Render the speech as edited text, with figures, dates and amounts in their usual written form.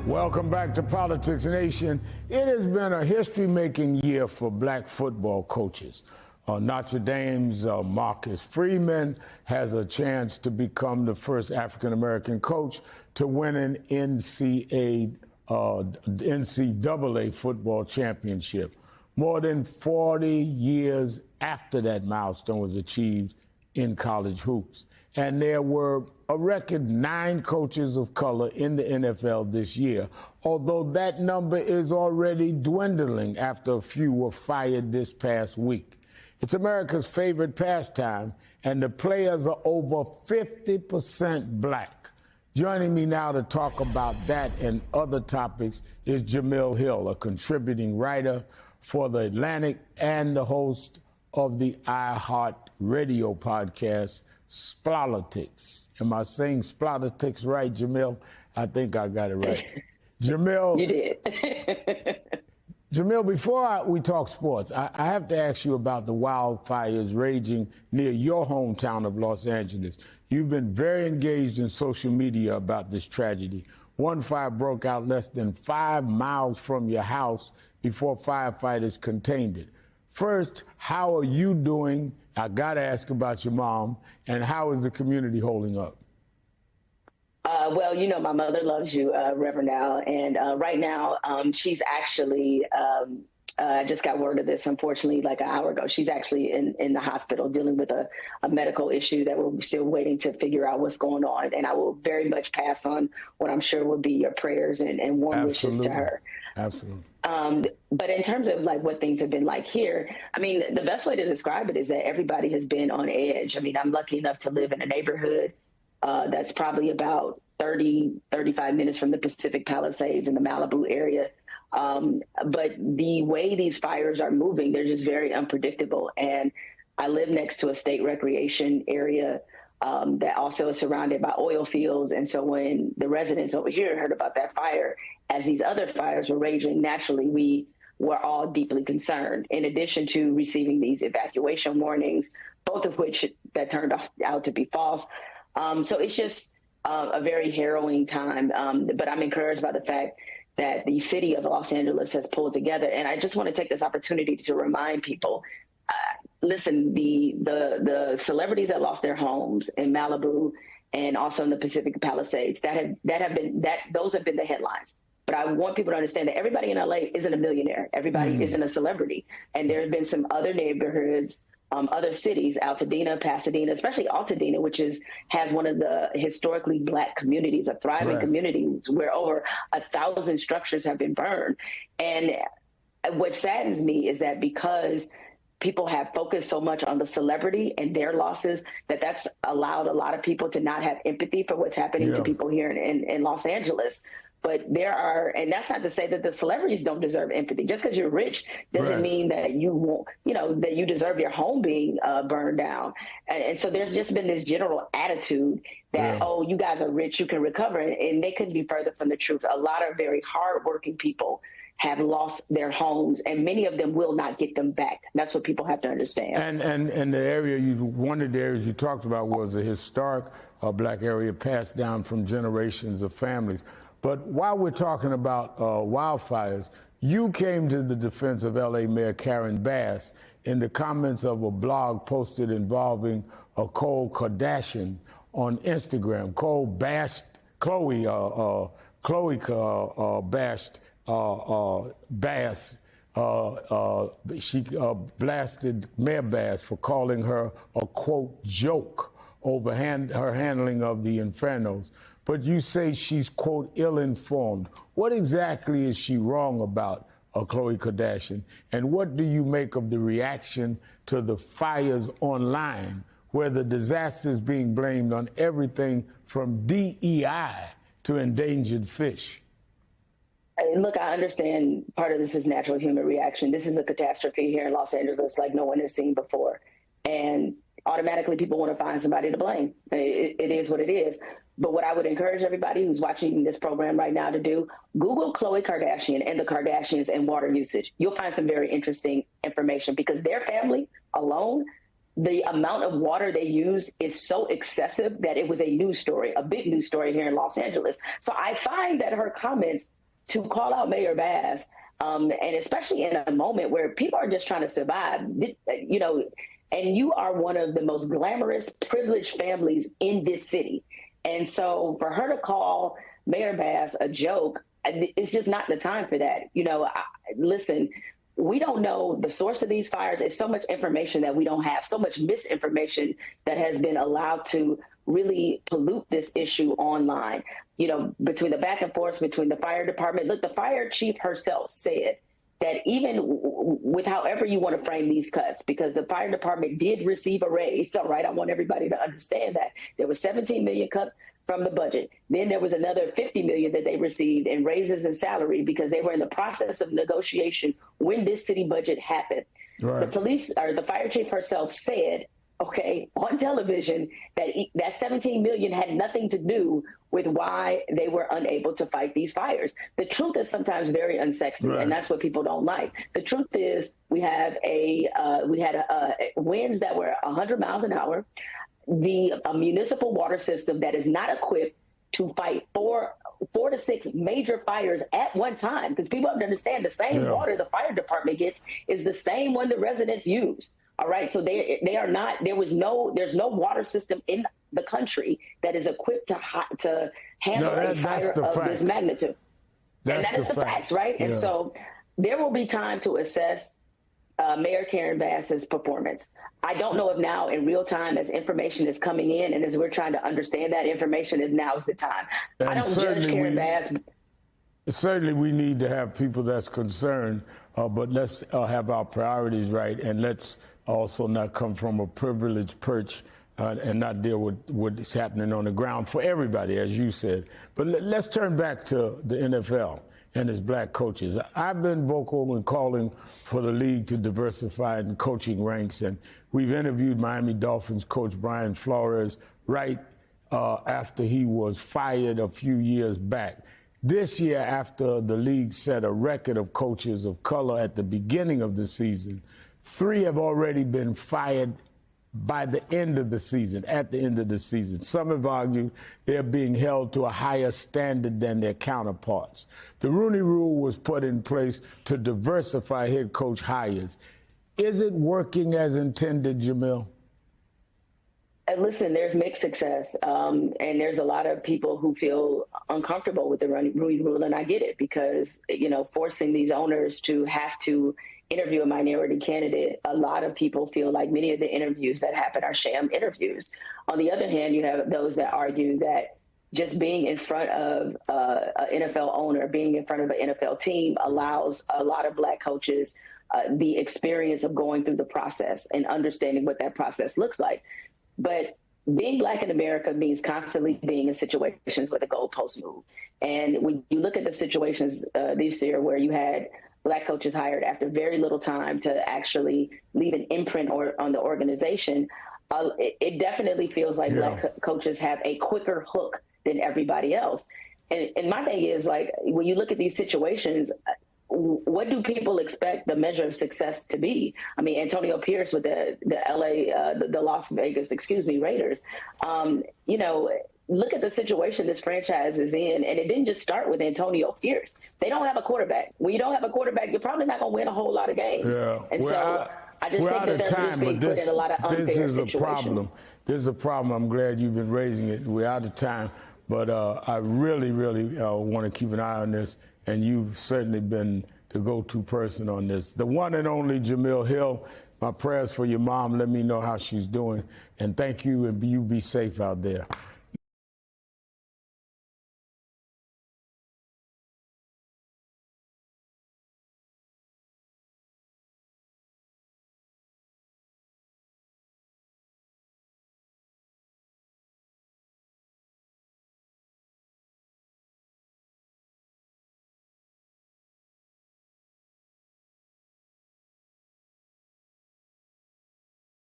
Welcome back to Politics Nation. It has been a history-making year for black football coaches. Notre Dame's Marcus Freeman has a chance to become the first African-American coach to win an NCAA football championship. More than 40 years after that milestone was achieved in college hoops. And there were a record 9 coaches of color in the NFL this year, although that number is already dwindling after a few were fired this past week. It's America's favorite pastime, and the players are over 50% black. Joining me now to talk about that and other topics is Jemele Hill, a contributing writer for The Atlantic and the host of the iHeart Radio podcast, Splolitics. Am I saying Splolitics right, Jemele? I think I got it right. Jemele. You did. Jemele, before we talk sports, I have to ask you about the wildfires raging near your hometown of Los Angeles. You've been very engaged in social media about this tragedy. One fire broke out less than 5 miles from your house before firefighters contained it. First, how are you doing? I got to ask about your mom. And how is the community holding up? Well, you know, my mother loves you, Reverend Al. And right now, she's actually, I just got word of this, unfortunately, like an hour ago. She's actually in the hospital dealing with a medical issue that we're still waiting to figure out what's going on. And I will very much pass on what I'm sure will be your prayers and warm wishes to her. Absolutely. But in terms of like what things have been like here, I mean, the best way to describe it is that everybody has been on edge. I mean, I'm lucky enough to live in a neighborhood that's probably about 35 minutes from the Pacific Palisades in the Malibu area. But the way these fires are moving, they're just very unpredictable. And I live next to a state recreation area that also is surrounded by oil fields. And so when the residents over here heard about that fire, as these other fires were raging, naturally, we were all deeply concerned, in addition to receiving these evacuation warnings, both of which that turned out to be false. So it's just a very harrowing time. But I'm encouraged by the fact that the city of Los Angeles has pulled together. And I just want to take this opportunity to remind people, listen, the celebrities that lost their homes in Malibu and also in the Pacific Palisades, those have been the headlines. But I want people to understand that everybody in LA isn't a millionaire. Everybody isn't a celebrity. And there have been some other neighborhoods, other cities, Altadena, Pasadena, especially Altadena, which has one of the historically black communities, a thriving community where over 1,000 structures have been burned. And what saddens me is that because people have focused so much on the celebrity and their losses, that's allowed a lot of people to not have empathy for what's happening to people here in Los Angeles. But and that's not to say that the celebrities don't deserve empathy. Just because you're rich doesn't mean that you won't, that you deserve your home being burned down. And so there's just been this general attitude that, oh, you guys are rich, you can recover. And they couldn't be further from the truth. A lot of very hardworking people have lost their homes, and many of them will not get them back. That's what people have to understand. And the area, one of the areas you talked about was a historic black area passed down from generations of families. But while we're talking about wildfires, you came to the defense of LA Mayor Karen Bass in the comments of a blog posted involving Khloe Kardashian on Instagram. Khloe bashed Bass. She blasted Mayor Bass for calling her a, quote, joke over her handling of the Infernos. But you say she's, quote, ill-informed. What exactly is she wrong about, Khloe Kardashian? And what do you make of the reaction to the fires online, where the disaster is being blamed on everything from DEI to endangered fish? Look, I understand part of this is natural human reaction. This is a catastrophe here in Los Angeles like no one has seen before. And automatically people want to find somebody to blame. It is what it is. But what I would encourage everybody who's watching this program right now to do, Google Khloe Kardashian and the Kardashians and water usage. You'll find some very interesting information because their family alone the amount of water they use is so excessive that it was a news story, a big news story here in Los Angeles. So I find that her comments to call out Mayor Bass, and especially in a moment where people are just trying to survive, you know, and you are one of the most glamorous, privileged families in this city. And so for her to call Mayor Bass a joke, it's just not the time for that. You know, listen, we don't know the source of these fires. It's so much information that we don't have, so much misinformation that has been allowed to really pollute this issue online. You know, between the back and forth between the fire department. Look, the fire chief herself said that even with however you want to frame these cuts, because the fire department did receive a raise, all right, I want everybody to understand that. There was 17 million cut from the budget. Then there was another 50 million that they received in raises and salary because they were in the process of negotiation when this city budget happened. Right. The police, or the fire chief herself, said, okay, on television, that 17 million had nothing to do with why they were unable to fight these fires. The truth is sometimes very unsexy, right, and that's what people don't like. The truth is we had winds that were 100 miles an hour, a municipal water system that is not equipped to fight four to six major fires at one time, because people have to understand the same water the fire department gets is the same one the residents use. All right, so they are not. there's no water system in the country that is equipped to handle a fire of this magnitude. And that is the facts, right? Yeah. And so there will be time to assess Mayor Karen Bass's performance. I don't know if now in real time, as information is coming in and as we're trying to understand that information, if now is the time. And I don't judge Karen Bass. Certainly we need to have people that's concerned, but let's have our priorities right, and let's also not come from a privileged perch and not deal with what's happening on the ground for everybody, as you said. But let's turn back to the NFL and its black coaches. I've been vocal in calling for the league to diversify in coaching ranks, and we've interviewed Miami Dolphins coach Brian Flores right after he was fired a few years back. This year, after the league set a record of coaches of color at the beginning of the season, 3 have already been fired by the end of the season, at the end of the season. Some have argued they're being held to a higher standard than their counterparts. The Rooney Rule was put in place to diversify head coach hires. Is it working as intended, Jemele? Listen, there's mixed success, and there's a lot of people who feel uncomfortable with the Rooney Rule, and I get it, because, you know, forcing these owners to have to interview a minority candidate, a lot of people feel like many of the interviews that happen are sham interviews. On the other hand, you have those that argue that just being in front of an NFL owner, being in front of an NFL team allows a lot of black coaches the experience of going through the process and understanding what that process looks like. But being black in America means constantly being in situations where the goalposts move. And when you look at the situations this year where you had black coaches hired after very little time to actually leave an imprint on the organization, it definitely feels like black coaches have a quicker hook than everybody else. And my thing is, like, when you look at these situations, what do people expect the measure of success to be? I mean, Antonio Pierce with the Las Vegas, Raiders, you know, look at the situation this franchise is in, and it didn't just start with Antonio Pierce. They don't have a quarterback. When you don't have a quarterback, you're probably not going to win a whole lot of games. Yeah. And I just think that they're just being put in a lot of unfair situations. This is a problem. I'm glad you've been raising it. We're out of time, but I really want to keep an eye on this, and you've certainly been the go-to person on this. The one and only Jemele Hill. My prayers for your mom. Let me know how she's doing. And thank you, and you be safe out there.